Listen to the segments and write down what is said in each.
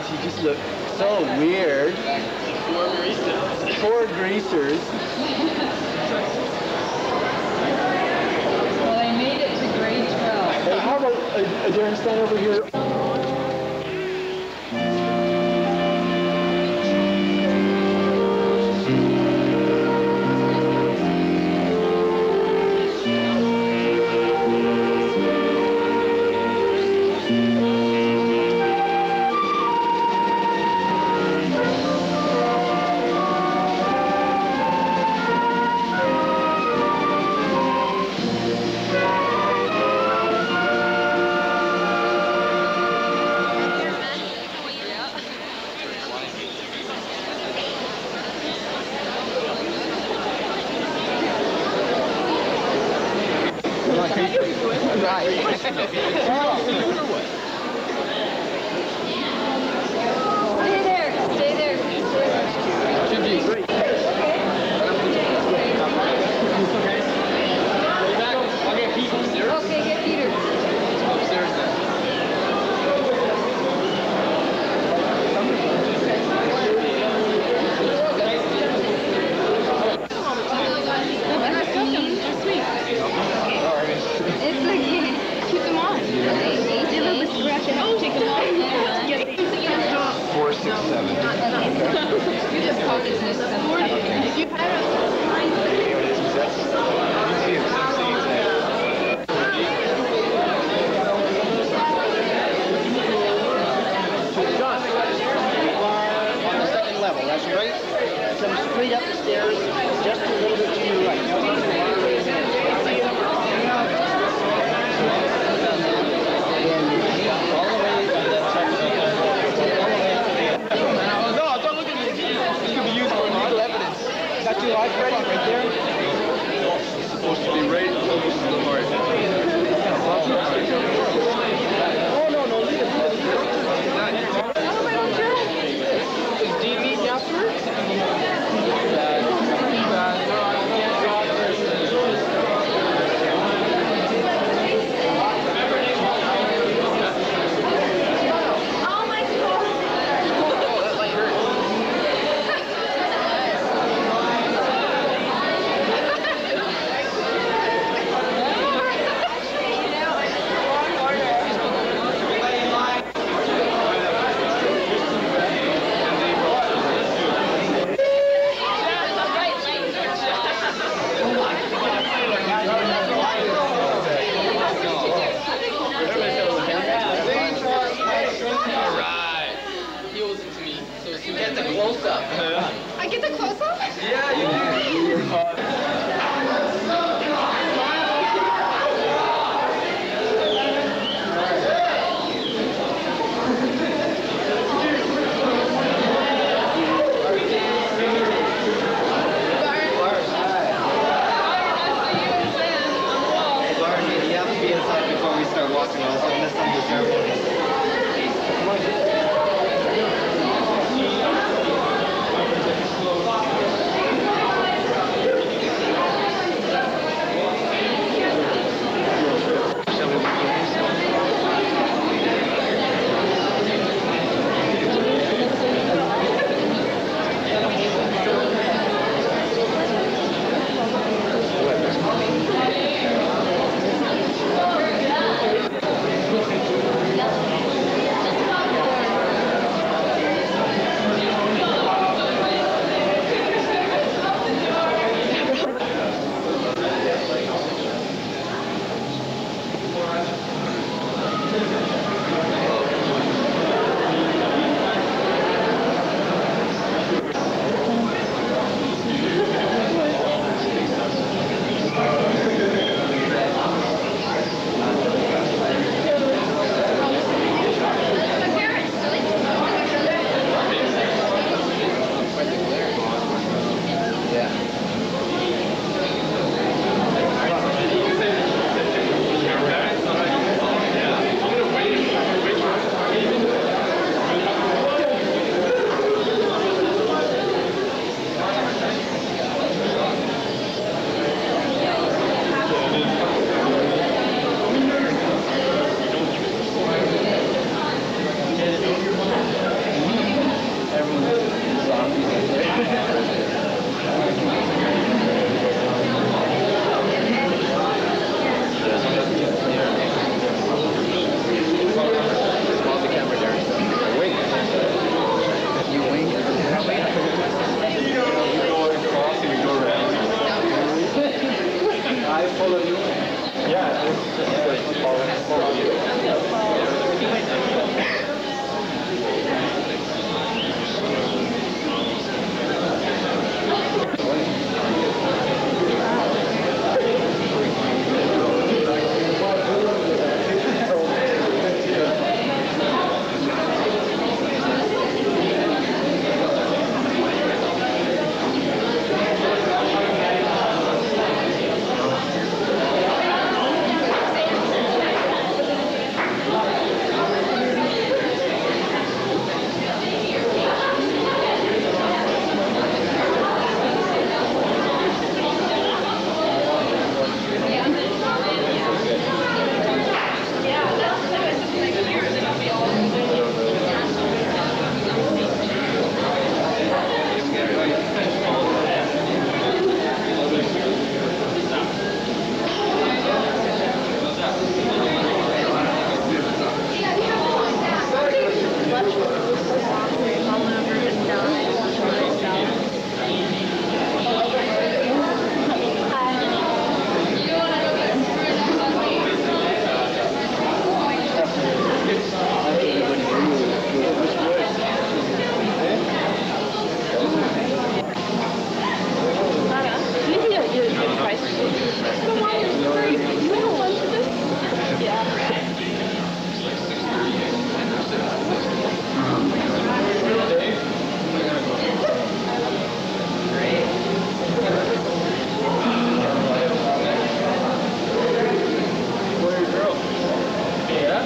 guys, you just look so weird. Poor greasers. Poor greasers. Well, they made it to grade 12. Hey, how about Darren, stand over here? It's okay. Keep them on.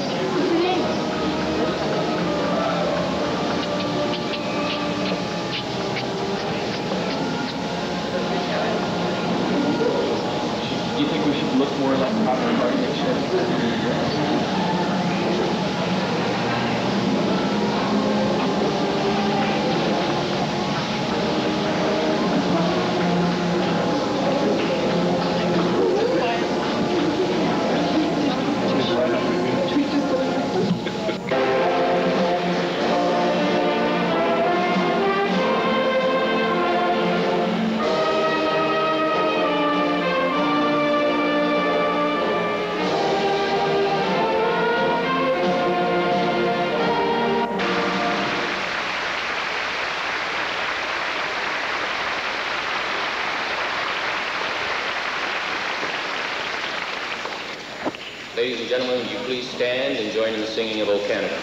Do you think we should look more like proper party picture? Ladies and gentlemen, would you please stand and join in the singing of O Canada?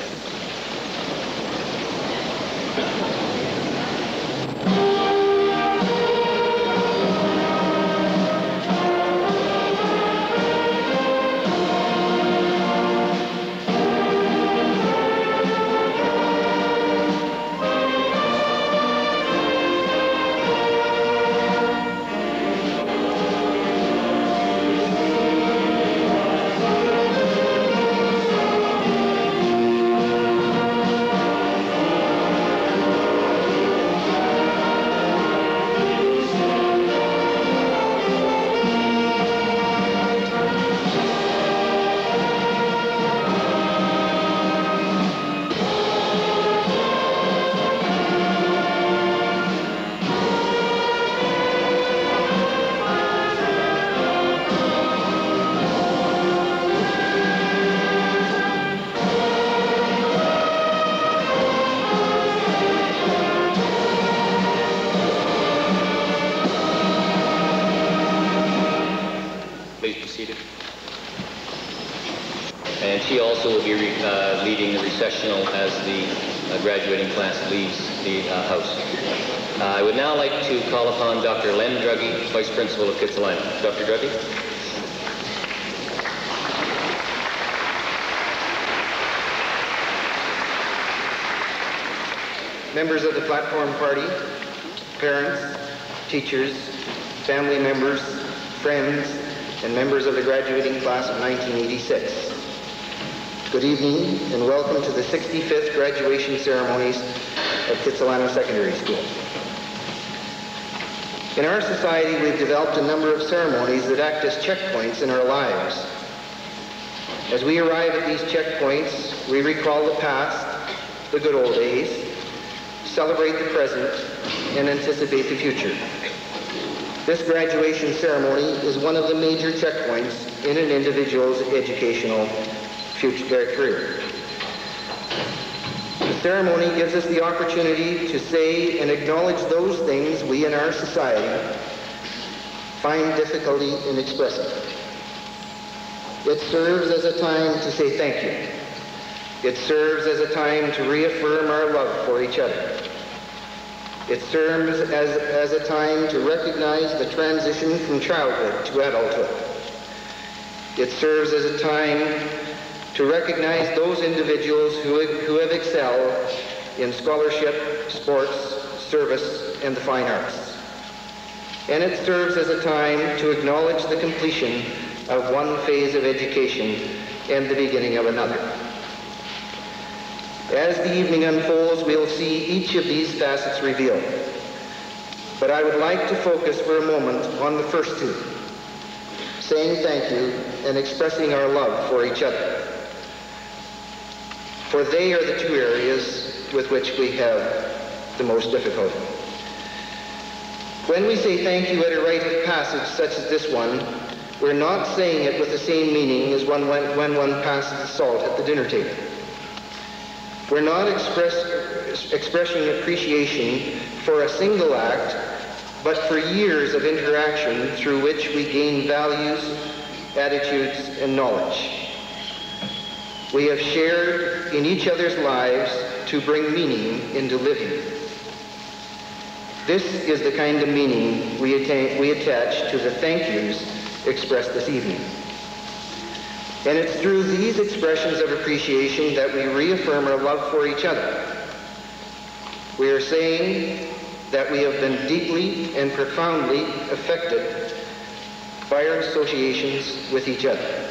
Please be seated. And she also will be leading the recessional as the graduating class leaves the house. I would now like to call upon Dr. Len Druggy, Vice Principal of Kitsilano. Dr. Druggy. Members of the platform party, parents, teachers, family members, friends, and members of the graduating class of 1986. Good evening and welcome to the 65th graduation ceremonies of Kitsilano Secondary School. In our society, we've developed a number of ceremonies that act as checkpoints in our lives. As we arrive at these checkpoints, we recall the past, the good old days, celebrate the present, and anticipate the future. This graduation ceremony is one of the major checkpoints in an individual's educational career. The ceremony gives us the opportunity to say and acknowledge those things we in our society find difficulty in expressing. It serves as a time to say thank you. It serves as a time to reaffirm our love for each other. It serves as a time to recognize the transition from childhood to adulthood. It serves as a time to recognize those individuals who have excelled in scholarship, sports, service, and the fine arts. And it serves as a time to acknowledge the completion of one phase of education and the beginning of another. As the evening unfolds, we'll see each of these facets revealed. But I would like to focus for a moment on the first two, saying thank you and expressing our love for each other. For they are the two areas with which we have the most difficulty. When we say thank you at a rite of passage such as this one, we're not saying it with the same meaning as when one passes the salt at the dinner table. We're not expressing appreciation for a single act, but for years of interaction through which we gain values, attitudes, and knowledge. We have shared in each other's lives to bring meaning into living. This is the kind of meaning we attach to the thank yous expressed this evening. And it's through these expressions of appreciation that we reaffirm our love for each other. We are saying that we have been deeply and profoundly affected by our associations with each other.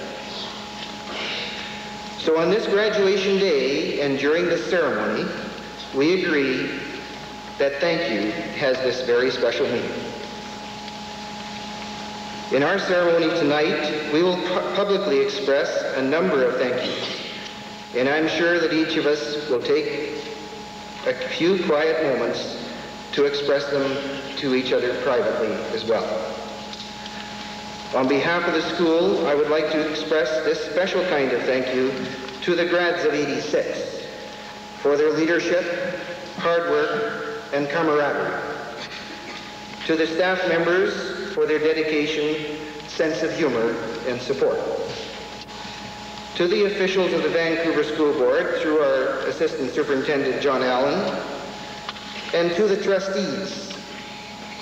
So on this graduation day and during this ceremony, we agree that thank you has this very special meaning. In our ceremony tonight, we will publicly express a number of thank yous, and I'm sure that each of us will take a few quiet moments to express them to each other privately as well. On behalf of the school, I would like to express this special kind of thank you to the grads of 86 for their leadership, hard work, and camaraderie. To the staff members for their dedication, sense of humor, and support. To the officials of the Vancouver School Board through our Assistant Superintendent John Allen, and to the trustees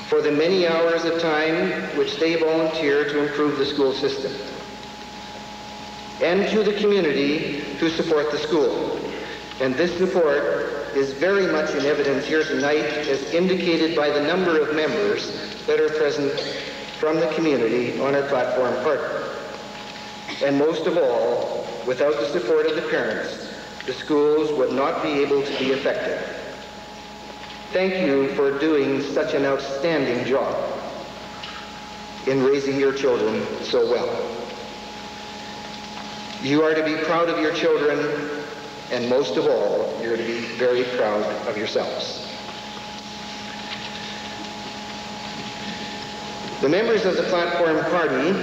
for the many hours of time which they volunteer to improve the school system. And to the community who support the school. And this support is very much in evidence here tonight, as indicated by the number of members that are present from the community on our platform party. And most of all, without the support of the parents, the schools would not be able to be effective. Thank you for doing such an outstanding job in raising your children so well. You are to be proud of your children, and most of all, you're to be very proud of yourselves. The members of the platform party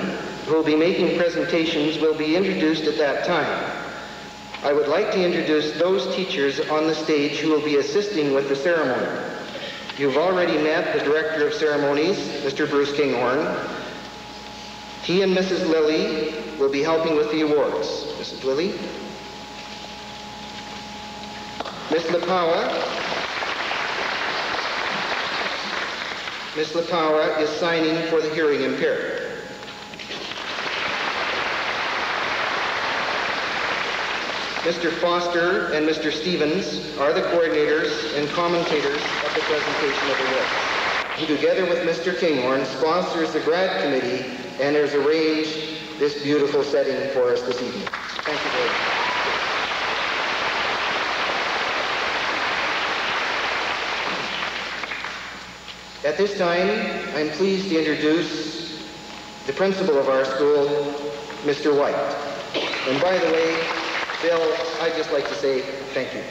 who will be making presentations will be introduced at that time. I would like to introduce those teachers on the stage who will be assisting with the ceremony. You've already met the Director of Ceremonies, Mr. Bruce Kinghorn. He and Mrs. Lilly will be helping with the awards. Mrs. Lilly. Miss Lapawa. Miss Lapawa is signing for the hearing impaired. Mr. Foster and Mr. Stevens are the coordinators and commentators of the presentation of awards. He, together with Mr. Kinghorn, sponsors the Grad Committee and has arranged this beautiful setting for us this evening. Thank you very much. At this time, I'm pleased to introduce the principal of our school, Mr. White. And by the way, Bill, I'd just like to say thank you.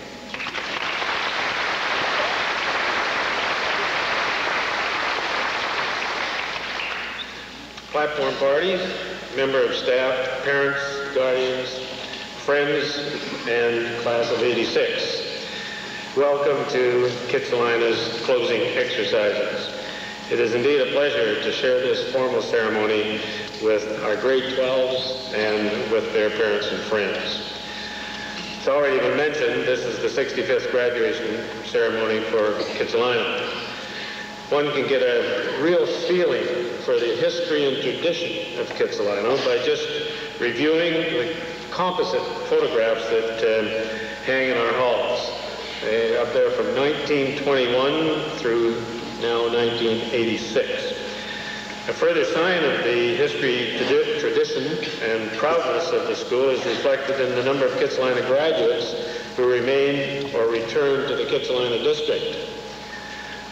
Platform parties, member of staff, parents, guardians, friends, and class of 86. Welcome to Kitsilana's closing exercises. It is indeed a pleasure to share this formal ceremony with our grade 12s and with their parents and friends. It's already been mentioned, this is the 65th graduation ceremony for Kitsilana. One can get a real feeling for the history and tradition of Kitsilana by just reviewing the composite photographs that hang in our halls. Up there from 1921 through now 1986. A further sign of the history, tradition, and proudness of the school is reflected in the number of Kitsilana graduates who remain or return to the Kitsilana district.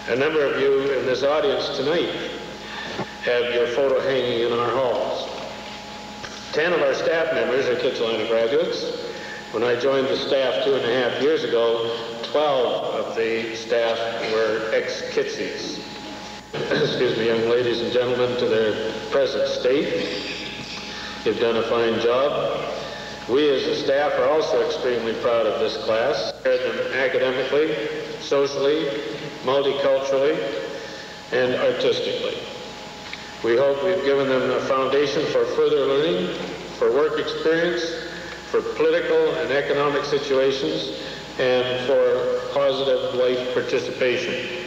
A number of you in this audience tonight have your photo hanging in our halls. 10 of our staff members are Kitsilana graduates. When I joined the staff 2.5 years ago, 12 of the staff were ex-Kitsies. Excuse me, young ladies and gentlemen, to their present state. You've done a fine job. We as a staff are also extremely proud of this class. Prepared them academically, socially, multiculturally, and artistically. We hope we've given them a foundation for further learning, for work experience, for political and economic situations, and for positive life participation.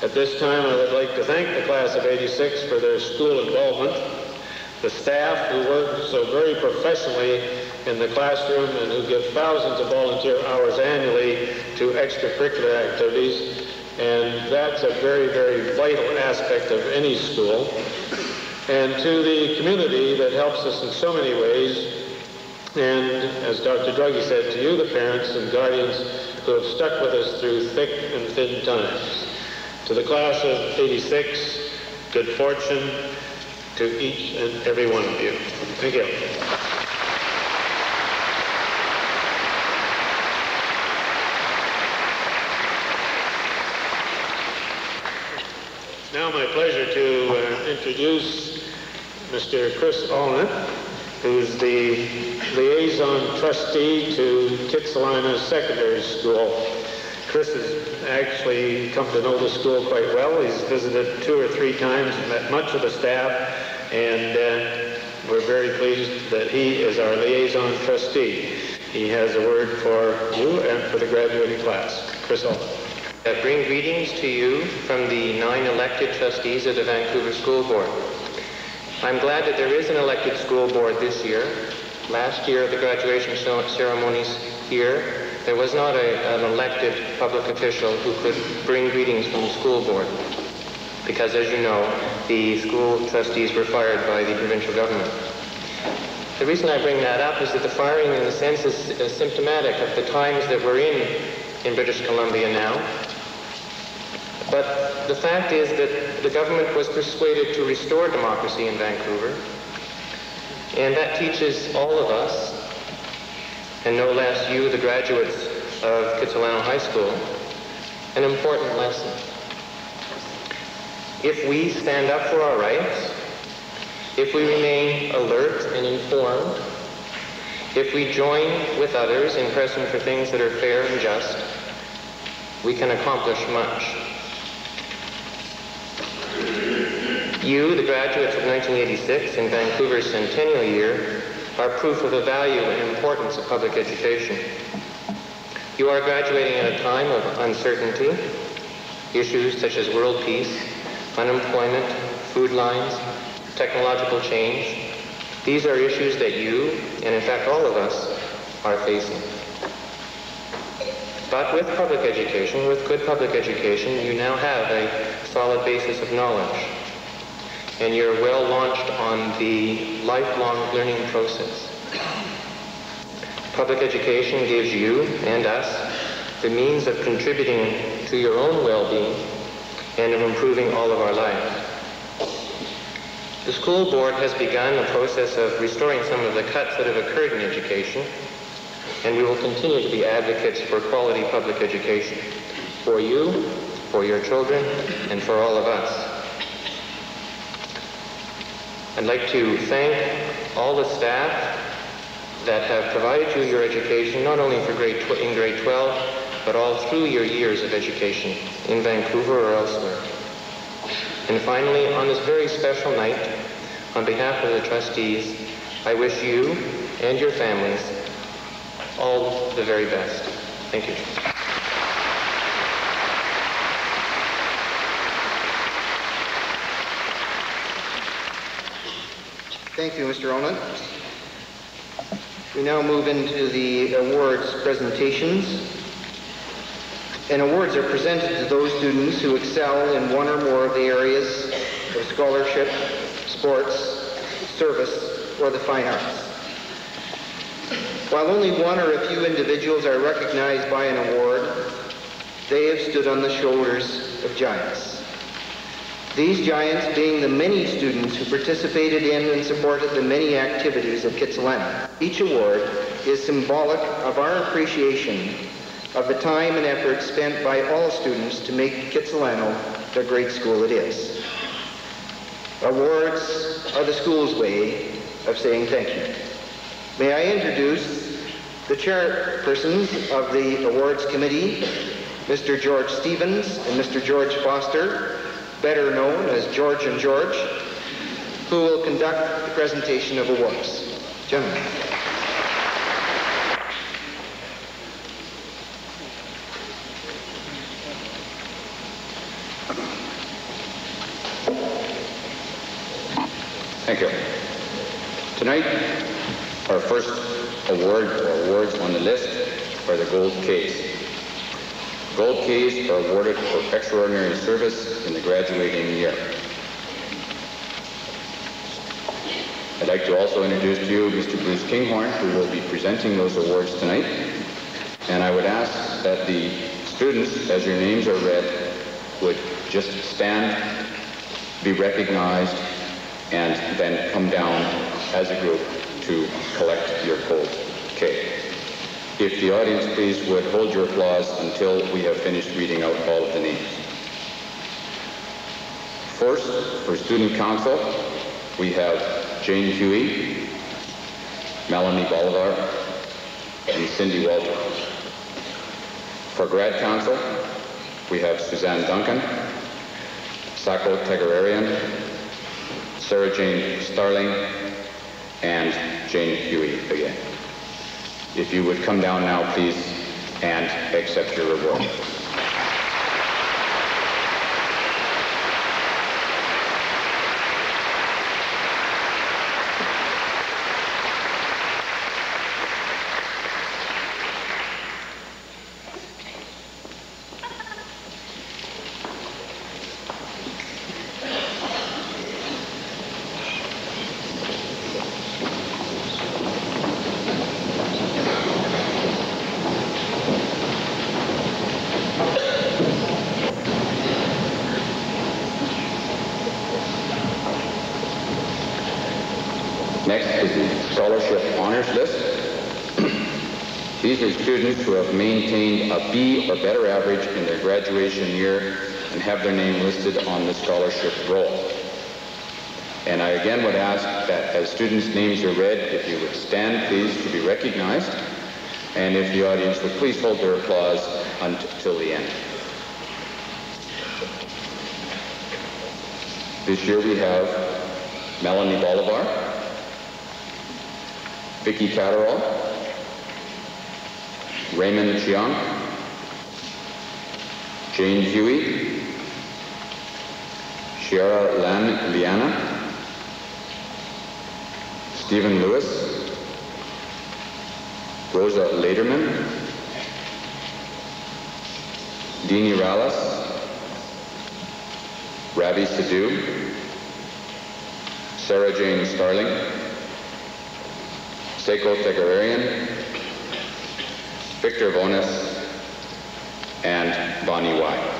At this time, I would like to thank the class of 86 for their school involvement, the staff who work so very professionally in the classroom and who give thousands of volunteer hours annually to extracurricular activities. And that's a very, very vital aspect of any school. And to the community that helps us in so many ways. And as Dr. Druggy said, to you, the parents and guardians who have stuck with us through thick and thin times. To the class of '86, good fortune to each and every one of you. Thank you. It's now my pleasure to introduce Mr. Chris Allnutt, who's the liaison trustee to Kitsilano Secondary School. Chris has actually come to know the school quite well. He's visited 2 or 3 times and met much of the staff, and we're very pleased that he is our liaison trustee. He has a word for you and for the graduating class. Chris Allnutt. I bring greetings to you from the 9 elected trustees of the Vancouver School Board. I'm glad that there is an elected school board this year. Last year at the graduation ceremonies here, there was not an elected public official who could bring greetings from the school board, because as you know, the school trustees were fired by the provincial government. The reason I bring that up is that the firing in a sense is symptomatic of the times that we're in British Columbia now. But the fact is that the government was persuaded to restore democracy in Vancouver, and that teaches all of us, and no less you, the graduates of Kitsilano High School, an important lesson. If we stand up for our rights, if we remain alert and informed, if we join with others in pressing for things that are fair and just, we can accomplish much. You, the graduates of 1986 in Vancouver's centennial year, are proof of the value and importance of public education. You are graduating at a time of uncertainty. Issues such as world peace, unemployment, food lines, technological change. These are issues that you, and in fact all of us, are facing. But with public education, with good public education, you now have a solid basis of knowledge. And you're well launched on the lifelong learning process. Public education gives you and us the means of contributing to your own well-being and of improving all of our lives. The school board has begun a process of restoring some of the cuts that have occurred in education, and we will continue to be advocates for quality public education for you, for your children, and for all of us. I'd like to thank all the staff that have provided you your education, not only for in grade 12, but all through your years of education in Vancouver or elsewhere. And finally, on this very special night, on behalf of the trustees, I wish you and your families all the very best. Thank you. Thank you, Mr. Allnutt. We now move into the awards presentations. And awards are presented to those students who excel in one or more of the areas of scholarship, sports, service, or the fine arts. While only one or a few individuals are recognized by an award, they have stood on the shoulders of giants. These giants being the many students who participated in and supported the many activities at Kitsilano. Each award is symbolic of our appreciation of the time and effort spent by all students to make Kitsilano the great school it is. Awards are the school's way of saying thank you. May I introduce the chairpersons of the awards committee, Mr. George Stevens and Mr. George Foster, better known as George and George, who will conduct the presentation of awards. Gentlemen. Thank you. Tonight, our first awards on the list are the Gold Ks. Gold Ks are awarded for extraordinary service in the graduating year. I'd like to also introduce to you Mr. Bruce Kinghorn, who will be presenting those awards tonight. And I would ask that the students, as your names are read, would just stand, be recognized, and then come down as a group to collect your Gold K. If the audience, please, would hold your applause until we have finished reading out all of the names. First, for Student Council, we have Jane Huey, Melanie Bolivar, and Cindy Walter. For Grad Council, we have Suzanne Duncan, Sako Tegararian, Sarah Jane Starling, and Jane Huey again. If you would come down now, please, and accept your reward. Next is the Scholarship Honors List. These are students who have maintained a B or better average in their graduation year and have their name listed on the scholarship roll. And I again would ask that as students' names are read, if you would stand, please, to be recognized, and if the audience would please hold their applause until the end. This year we have Melanie Bolivar, Vicky Catterall, Raymond Chiang, Jane Huey, Shiara Liana, Stephen Lewis, Rosa Lederman, Dini Rallis, Ravi Sidhu, Sarah Jane Starling, Sako Tegararian, Victor Vonis, and Bonnie Y.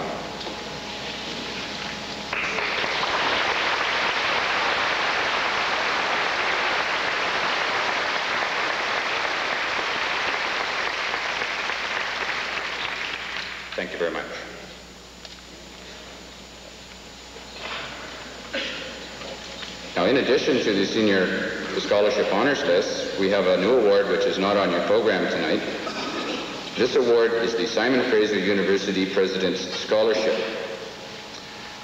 Thank you very much. Now, in addition to the Scholarship Honors List, we have a new award which is not on your program tonight. This award is the Simon Fraser University President's Scholarship.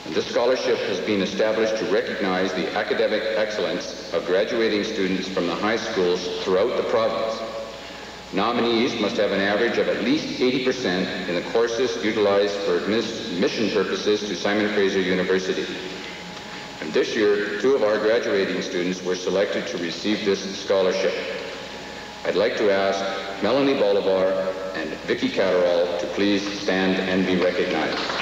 And this scholarship has been established to recognize the academic excellence of graduating students from the high schools throughout the province. Nominees must have an average of at least 80% in the courses utilized for admission purposes to Simon Fraser University. And this year, 2 of our graduating students were selected to receive this scholarship. I'd like to ask Melanie Bolivar and Vicky Catterall to please stand and be recognized.